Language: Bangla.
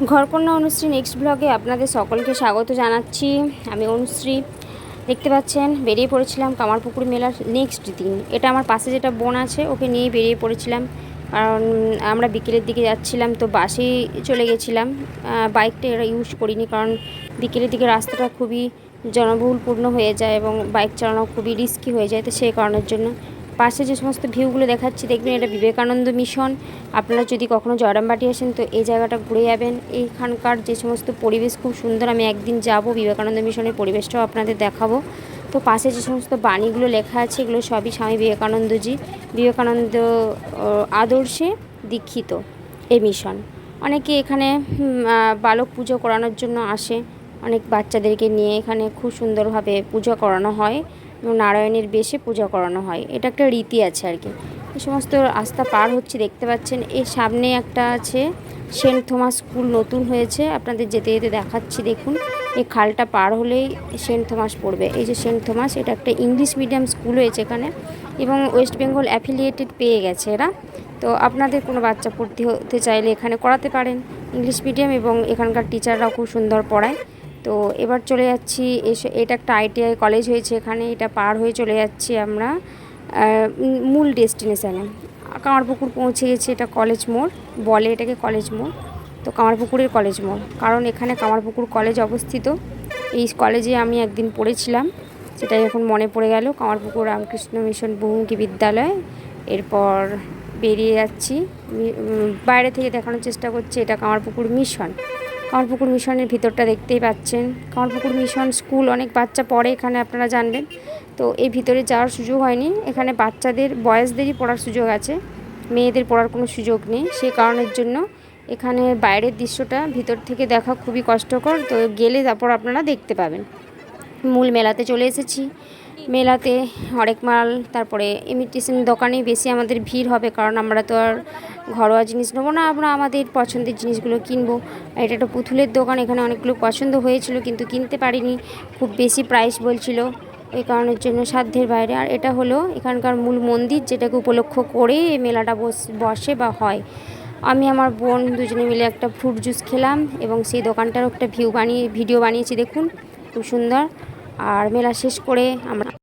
ঘরকন্যা অনুশ্রী নেক্সট ব্লগে আপনাদের সকলকে স্বাগত জানাচ্ছি। আমি অনুশ্রী। দেখতে পাচ্ছেন বেরিয়ে পড়েছিলাম কামারপুকুর মেলার নেক্সট দিন। এটা আমার পাশে যেটা বোন আছে ওকে নিয়ে বেরিয়ে পড়েছিলাম, কারণ আমরা বিকেলের দিকে যাচ্ছিলাম, তো বাসেই চলে গেছিলাম। বাইকটা এরা ইউজ করিনি, কারণ বিকেলের দিকে রাস্তাটা খুবই জনবহুলপূর্ণ হয়ে যায় এবং বাইক চালানো খুবই রিস্কি হয়ে যায়। তো সেই কারণের জন্য পাশে যে সমস্ত ভিউগুলো দেখাচ্ছি দেখবেন, এটা বিবেকানন্দ মিশন। আপনারা যদি কখনো জয়রামবাটি আসেন তো এই জায়গাটা ঘুরে যাবেন। এইখানকার যে সমস্ত পরিবেশ খুব সুন্দর। আমি একদিন যাব বিবেকানন্দ মিশনের পরিবেশটাও আপনাদের দেখাবো। তো পাশে যে সমস্ত বাণীগুলো লেখা আছে এগুলো সবই স্বামী বিবেকানন্দজি, বিবেকানন্দ আদর্শে দীক্ষিত এই মিশন। অনেকে এখানে বালক পুজো করানোর জন্য আসে, অনেক বাচ্চাদেরকে নিয়ে এখানে খুব সুন্দরভাবে পূজা করানো হয় এবং নারায়ণের বেশে পূজা করানো হয়। এটা একটা রীতি আছে আর কি। এই সমস্ত রাস্তা পার হচ্ছে, দেখতে পাচ্ছেন। এর সামনে একটা আছে সেন্ট থমাস স্কুল, নতুন হয়েছে, আপনাদের যেতে যেতে দেখাচ্ছি। দেখুন এই খালটা পার হলেই সেন্ট থমাস পড়বে। এই যে সেন্ট থমাস, এটা একটা ইংলিশ মিডিয়াম স্কুল হয়েছে এখানে এবং ওয়েস্ট বেঙ্গল অ্যাফিলিয়েটেড পেয়ে গেছে এরা। তো আপনাদের কোনো বাচ্চা ভর্তি হতে চাইলে এখানে করাতে পারেন, ইংলিশ মিডিয়াম, এবং এখানকার টিচাররাও খুব সুন্দর পড়ায়। তো এবার চলে যাচ্ছি, এটা একটা ITI কলেজ হয়েছে এখানে। এটা পার হয়ে চলে যাচ্ছি আমরা মূল ডেস্টিনেশানে। কামারপুকুর পৌঁছে গেছি। এটা কলেজ মোড় বলে, এটাকে কলেজ মোড়। তো কামারপুকুরের কলেজ মোড়, কারণ এখানে কামারপুকুর কলেজ অবস্থিত। এই কলেজে আমি একদিন পড়েছিলাম, সেটাই এখন মনে পড়ে গেল। কামারপুকুর রামকৃষ্ণ মিশন বহুমুখী বিদ্যালয়। এরপর বেরিয়ে যাচ্ছি, বাইরে থেকে দেখানোর চেষ্টা করছি এটা কামারপুকুর মিশন। কামারপুকুর মিশনের ভিতরটা দেখতেই পাচ্ছেন। কামারপুকুর মিশন স্কুল, অনেক বাচ্চা পড়ে এখানে, আপনারা জানবেন। তো এই ভিতরে যাওয়ার সুযোগ হয়নি। এখানে বাচ্চাদের বয়েজদেরই পড়ার সুযোগ আছে, মেয়েদের পড়ার কোনো সুযোগ নেই। সেই কারণের জন্য এখানে বাইরের দৃশ্যটা ভিতর থেকে দেখা খুবই কষ্টকর। তো গেলে তারপর আপনারা দেখতে পাবেন। মূল মেলাতে চলে এসেছি। মেলাতে হরেক মাল, তারপরে ইমিটেশন দোকানেই বেশি আমাদের ভিড় হবে, কারণ আমরা তো আর ঘরোয়া জিনিস নেবো না, আমরা আমাদের পছন্দের জিনিসগুলো কিনবো। এটা একটা পুতুলের দোকান, এখানে অনেকগুলো পছন্দ হয়েছিল কিন্তু কিনতে পারিনি, খুব বেশি প্রাইস বলছিল, এই কারণের জন্য সাধ্যের বাইরে। আর এটা হলো এখানকার মূল মন্দির, যেটাকে উপলক্ষ করে এই মেলাটা বসে বা হয়। আমি আমার বোন দুজনে মিলে একটা ফ্রুট জুস খেলাম এবং সেই দোকানটারও একটা ভিডিও বানিয়েছি, দেখুন খুব সুন্দর। আর মেলা শেষ করে আমরা